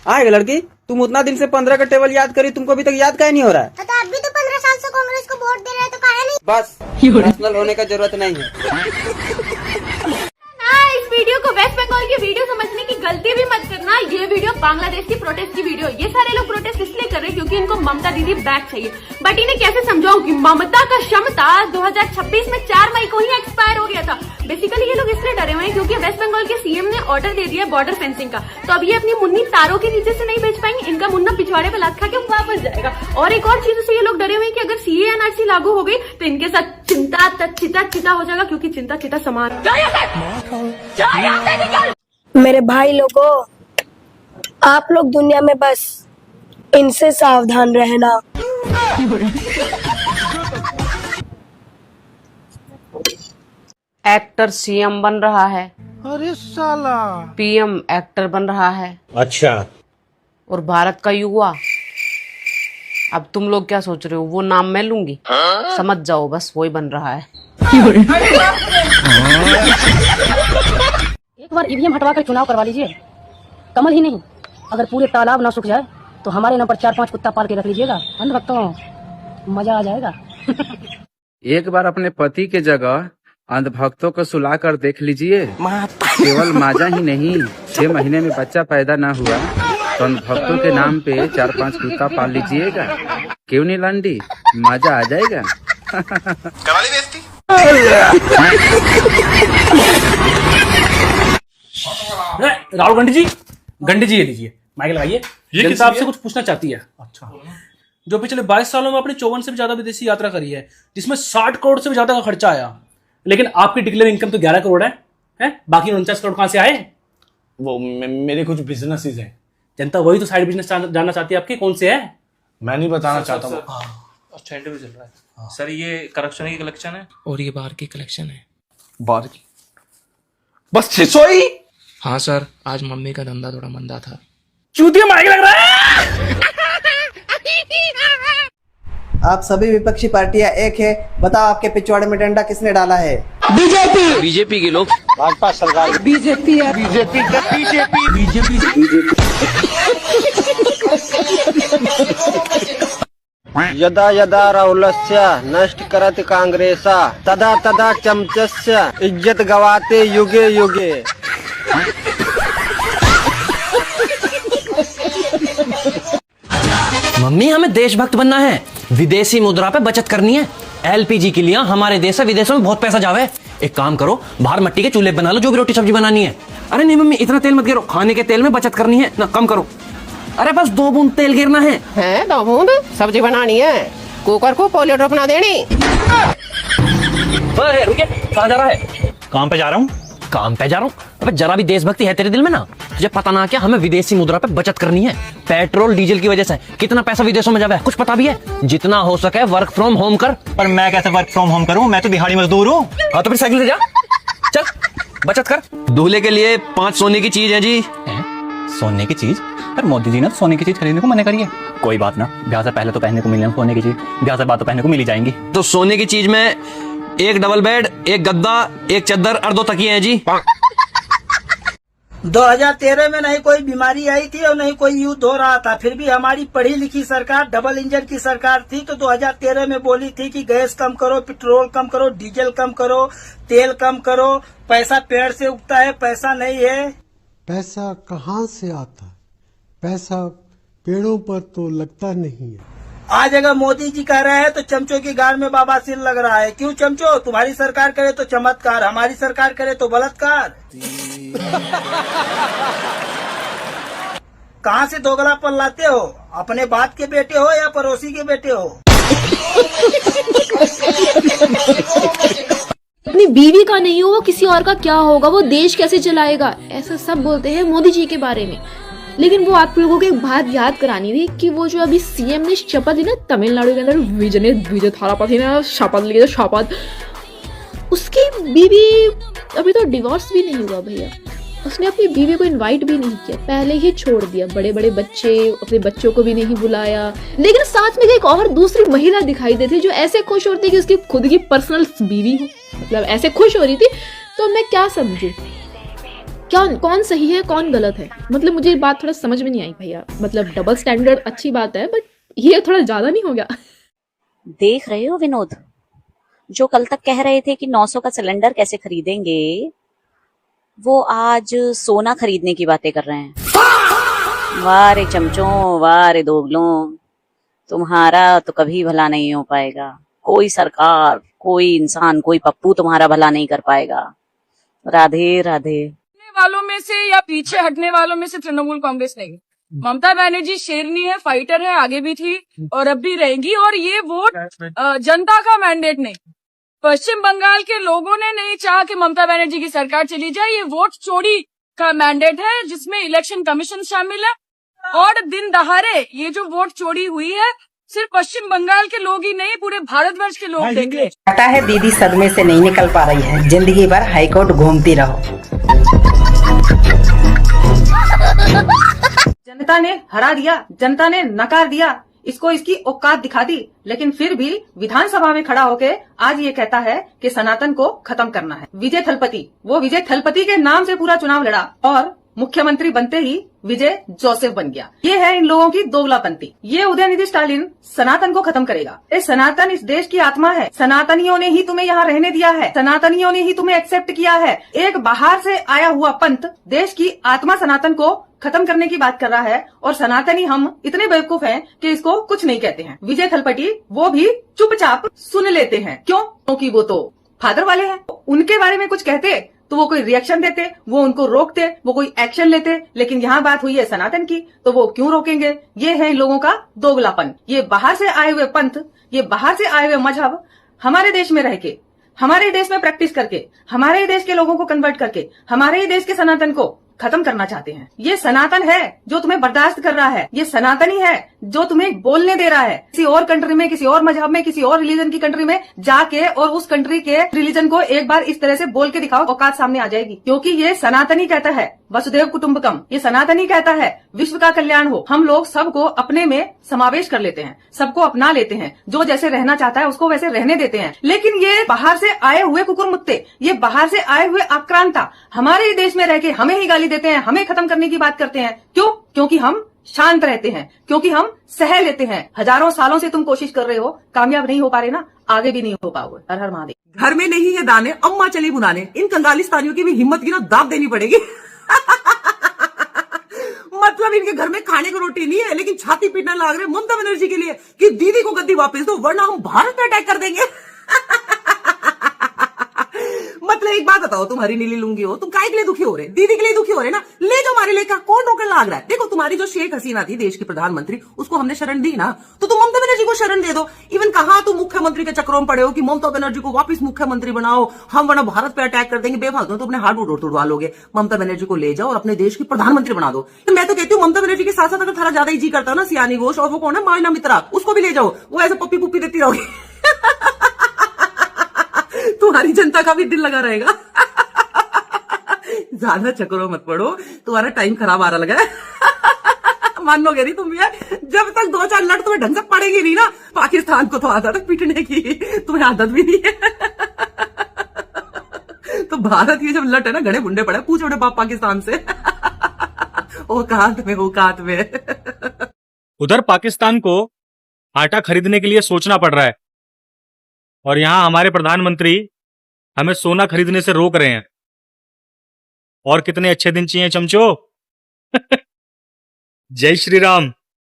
आएगा लड़की, तुम उतना दिन से 15 का टेबल याद करी, तुमको अभी तक याद काहे नहीं हो रहा है? तो आप भी तो 15 साल से कांग्रेस को वोट दे रहे हैं, तो काहे नहीं? बस पर्सनल होने का जरूरत नहीं है। इस वीडियो को वेस्ट बंगाल की वीडियो समझने की गलती भी मत करना। ये वीडियो बांग्लादेश की प्रोटेस्ट की वीडियो। ये सारे लोग प्रोटेस्ट इसलिए कर रहे हैं क्योंकि इनको ममता दीदी बैक चाहिए। बट इन्हें कैसे समझाऊं कि ममता का क्षमता 2026 में 4 मई को ही एक्सपायर हो गया था। बेसिकली ये लोग इसलिए डरे हुए हैं क्योंकि वेस्ट बंगाल के सीएम ने ऑर्डर दे दिया बॉर्डर फेंसिंग का। तो अब ये अपनी मुन्नी तारों के नीचे से नहीं बेच पाएंगे, इनका मुन्ना पिछवाड़े पे लात खा के वापस जाएगा। और एक और चीजों से ये लोग डरे हुए हैं कि अगर सीए एनआरसी लागू हो गई तो इनके साथ चिंता चिता हो जाएगा, क्योंकि चिंता चिता समान। मेरे भाई लोगों, आप लोग दुनिया में बस इनसे सावधान रहना। एक्टर सीएम बन रहा है, अरे साला पीएम एक्टर बन रहा है। अच्छा, और भारत का युवा, अब तुम लोग क्या सोच रहे हो वो नाम मैं लूंगी? समझ जाओ बस वही बन रहा है। एक बार ईवीएम हटवाकर चुनाव करवा लीजिए। कमल ही नहीं, अगर पूरे तालाब ना सूख जाए तो हमारे नाम पर 4-5 कुत्ता पाल के रख लीजिएगा। अंधभक्तों, मजा आ जाएगा। एक बार अपने पति के जगह अंधभक्तों को सुला कर देख लीजिए। केवल माजा ही नहीं, 6 महीने में बच्चा पैदा ना हुआ तो अंधभक्तों के नाम पे 4-5 कुत्ता पाल लीजिएगा। क्यों नहीं लंडी, मजा आ जाएगा। करा ली बेइज्जती। राहुल गंडी जी ये लीजिए, माइक लगाइए। जनता आपसे कुछ पूछना चाहती है। अच्छा, जो पिछले 22 सालों में आपने 54 से भी ज्यादा विदेशी यात्रा करी है, जिसमें 60 करोड़ से भी ज्यादा का खर्चा आया, लेकिन आपकी डिक्लेयर इनकम तो 11 करोड़ है? बाकी 49 करोड़ कहां से आए? वो मेरे कुछ बिजनेसेस हैं। जनता वही तो साइड बिजनेस जानना चाहती है आपके, कौन से है? मैं नहीं बताना चाहता हूँ। अच्छा, इंटरव्यू चल रहा है सर। ये करप्शन की कलेक्शन है और ये बाहर की कलेक्शन है। बाहर की बस 600 ही? हाँ सर, आज मम्मी का धंधा थोड़ा मंदा था। चूतिया माइक लग रहा है। आप सभी विपक्षी पार्टियां एक है, बताओ आपके पिछवाड़े में डंडा किसने डाला है? बीजेपी के लोग। भाजपा सरकार बीजेपी है। बीजेपी यदा यदा राहुलस्य नष्ट करत कांग्रेसा तदा तदा चमचस्य इज्जत गवाते युगे युगे। मम्मी, हमें देशभक्त बनना है, विदेशी मुद्रा पे बचत करनी है। एलपीजी के लिए हमारे देश से विदेशों में बहुत पैसा जावे। एक काम करो, बाहर मिट्टी के चूल्हे बना लो, जो भी रोटी सब्जी बनानी है। अरे नहीं मम्मी, इतना तेल मत गिरो, खाने के तेल में बचत करनी है ना, कम करो। अरे बस 2 बूंद तेल गिरना है। 2 बूंद सब्जी बनानी है, कुकर को पोलियो ड्रॉप ना देनी। रुकिए, कहाँ जा रहा है? काम पे जा रहा हूँ। काम पे जा रहा हूँ? अबे जरा भी देशभक्ति है तेरे दिल में ना? तुझे पता ना क्या, हमें विदेशी मुद्रा पे बचत करनी है। पेट्रोल डीजल की वजह से कितना पैसा विदेशों में जावे कुछ पता भी है? जितना हो सके वर्क फ्रॉम होम कर। पर मैं कैसे वर्क फ्रॉम होम करूँ? मैं तो दिहाड़ी मजदूर हूँ। हाँ तो फिर साइकिल से जा, चल बचत कर। दूल्हे के लिए 5 सोने की चीज है जी। सोने की चीज? पर मोदी जी ने तो सोने की चीज खरीदने को मना करी है। कोई बात ना, ब्याह से पहले तो पहनने को मिलने सोने की चीज, ब्याह से बाद तो पहनने को मिल ही जाएंगी। तो सोने की चीज में 1 डबल बेड, 1 गद्दा, 1 चद्दर और 2 तकिए हैं जी। 2013 में नहीं कोई बीमारी आई थी और नहीं कोई युद्ध हो रहा था, फिर भी हमारी पढ़ी लिखी सरकार डबल इंजन की सरकार थी। तो 2013 में बोली थी कि गैस कम करो, पेट्रोल कम करो, डीजल कम करो, तेल कम करो, पैसा पेड़ से उगता है, पैसा नहीं है। पैसा कहाँ से आता है? पैसा पेड़ों पर तो लगता नहीं है। आज अगर मोदी जी कह रहे हैं तो चमचों की गाड़ में बाबा सिर लग रहा है। क्यों चमचो? तुम्हारी सरकार करे तो चमत्कार, हमारी सरकार करे तो बलात्कार। कहाँ से दोगलापन लाते हो? अपने बाप के बेटे हो या पड़ोसी के बेटे हो? अपनी बीवी का नहीं हो, वो किसी और का क्या होगा? वो देश कैसे चलाएगा? ऐसा सब बोलते हैं मोदी जी के बारे में। लेकिन वो आप लोगों को एक बात याद करानी थी कि वो जो अभी सीएम ने शपथ ली ना तमिलनाडु के अंदर, विजय थालापति ने शपथ ली, शपथ, उसकी बीवी अभी तो डिवोर्स भी नहीं हुआ भैया। उसने अपनी बीवी को इनवाइट भी नहीं किया, पहले ही छोड़ दिया। बड़े बड़े बच्चे, अपने बच्चों को भी नहीं बुलाया। लेकिन साथ में एक और दूसरी महिला दिखाई देती जो ऐसे खुश होती है कि उसकी खुद की पर्सनल बीवी हो, मतलब ऐसे खुश हो रही थी। तो मैं क्या समझू? क्या कौन सही है कौन गलत है? मतलब मुझे ये बात थोड़ा समझ में नहीं आई भैया। मतलब डबल स्टैंडर्ड अच्छी बात है, बट ये थोड़ा ज्यादा नहीं हो गया? देख रहे हो विनोद, जो कल तक कह रहे थे कि 900 का सिलेंडर कैसे खरीदेंगे, वो आज सोना खरीदने की बातें कर रहे हैं। वाह रे चमचों, वाह रे दोगलों, तुम्हारा तो कभी भला नहीं हो पाएगा। कोई सरकार, कोई इंसान, कोई पप्पू तुम्हारा भला नहीं कर पाएगा। राधे राधे। वालों में से या पीछे हटने वालों में से तृणमूल कांग्रेस नहीं। ममता बनर्जी शेरनी है, फाइटर है, आगे भी थी और अब भी रहेंगी। और ये वोट जनता का मैंडेट नहीं, पश्चिम बंगाल के लोगों ने नहीं चाहा कि ममता बनर्जी की सरकार चली जाए। ये वोट चोरी का मैंडेट है, जिसमें इलेक्शन कमीशन शामिल है। और दिन दहाड़े ये जो वोट चोरी हुई है, सिर्फ पश्चिम बंगाल के लोग ही नहीं, पूरे भारतवर्ष के लोग देंगे। पता है दीदी सदमे से नहीं निकल पा रही है, जिंदगी भर हाईकोर्ट घूमती रहो। जनता ने हरा दिया, जनता ने नकार दिया, इसको इसकी औकात दिखा दी, लेकिन फिर भी विधानसभा में खड़ा होके आज ये कहता है कि सनातन को खत्म करना है। विजय थलपति, वो विजय थलपति के नाम से पूरा चुनाव लड़ा और मुख्यमंत्री बनते ही विजय जोसेफ बन गया। ये है इन लोगों की दोगलापंती। ये उदयनिधि स्टालिन सनातन को खत्म करेगा। ये सनातन इस देश की आत्मा है। सनातनियों ने ही तुम्हें यहाँ रहने दिया है, सनातनियों ने ही तुम्हें एक्सेप्ट किया है। एक बाहर से आया हुआ पंथ देश की आत्मा सनातन को खत्म करने की बात कर रहा है, और सनातनी हम इतने बेवकूफ हैं कि इसको कुछ नहीं कहते हैं। विजय थलपति वो भी चुपचाप सुन लेते हैं। क्यों? क्योंकि वो तो फादर वाले हैं। उनके बारे में कुछ कहते तो वो कोई रिएक्शन देते, वो उनको रोकते, वो कोई एक्शन लेते। लेकिन यहाँ बात हुई है सनातन की, तो वो क्यों रोकेंगे? ये है इन लोगों का दोगलापन। ये बाहर से आए हुए पंथ, ये बाहर से आए हुए मजहब हमारे देश में रह के, हमारे देश में प्रैक्टिस करके, हमारे देश के लोगों को कन्वर्ट करके, हमारे देश के सनातन को खत्म करना चाहते हैं। ये सनातन है जो तुम्हें बर्दाश्त कर रहा है, ये सनातनी है जो तुम्हें बोलने दे रहा है। किसी और कंट्री में, किसी और मजहब में, किसी और रिलीजन की कंट्री में जाके और उस कंट्री के रिलीजन को एक बार इस तरह से बोल के दिखाओ, औकात सामने आ जाएगी। क्योंकि ये सनातनी कहता है वसुदेव कुटुंबकम, ये सनातनी कहता है विश्व का कल्याण हो। हम लोग सबको अपने में समावेश कर लेते हैं, सबको अपना लेते हैं, जो जैसे रहना चाहता है उसको वैसे रहने देते हैं। लेकिन ये बाहर से आए हुए कुकुरमुत्ते, ये बाहर से आए हुए आक्रांता हमारे ही देश में रह के हमें ही गाली देते हैं, हमें खत्म करने की बात करते हैं। क्यों? क्योंकि हम शांत रहते हैं, क्योंकि हम सह लेते हैं। हजारों सालों से तुम कोशिश कर रहे हो, कामयाब नहीं हो पा रहे ना, आगे भी नहीं हो पाओगे। हर हर महादेव। घर में नहीं है दाने, अम्मा चली बुनाने। इन कंगालिस्तानियों की भी हिम्मत की ना दाब देनी पड़ेगी। मतलब इनके घर में खाने को रोटी नहीं है, लेकिन छाती पीटने लग रहे ममता बनर्जी के लिए कि दीदी को गद्दी वापस दो, वरना हम भारत पे अटैक कर देंगे। मतलब एक बात बताओ, तुम हरी नीली लुंगी हो, तुम काय के लिए दुखी हो रहे? दीदी के लिए दुखी हो रहे ना, ले जाओ हमारे लेकर, कौन रोकने लग रहा है? देखो तुम्हारी जो शेख हसीना थी देश की प्रधानमंत्री, उसको हमने शरण दी ना, तो तुम ममता बनर्जी को शरण दे दो। इवन कहा तुम मुख्यमंत्री के चक्रों में पड़े हो कि ममता बनर्जी को वापस मुख्यमंत्री बनाओ, हम वरना भारत पे अटैक कर देंगे। बेफालतू तो अपने हाथ उड़वा लोगे। ममता बनर्जी को ले जाओ और अपने देश की प्रधानमंत्री बना दो। तो मैं तो कहती हूँ ममता बनर्जी के साथ साथ अगर थारा ज्यादा ही जी करता हो ना सियानी घोष, और वो कौन है मायना मित्रा, उसको भी ले जाओ, वो ऐसे पप्पी पुप्पी देती रहोगी। तुम्हारी जनता का भी दिल लगा रहेगा। ज्यादा चक्करों मत पड़ो, तुम्हारा टाइम खराब आ रहा लगा है। मानोगे नहीं तुम यार, जब तक 2-4 लट तुम्हें ढंग से पड़ेगी नहीं ना, पाकिस्तान को तो आदत है पीटने की, तुम्हें आदत भी नहीं है। तो भारत की जब लट है ना, घड़े बुंडे पड़े, पूछो बड़े बाप पाकिस्तान से। औकात में, औकात में। उधर पाकिस्तान को आटा खरीदने के लिए सोचना पड़ रहा है, और यहाँ हमारे प्रधानमंत्री हमें सोना खरीदने से रोक रहे हैं। और कितने अच्छे दिन चाहिए चमचो। जय श्री राम।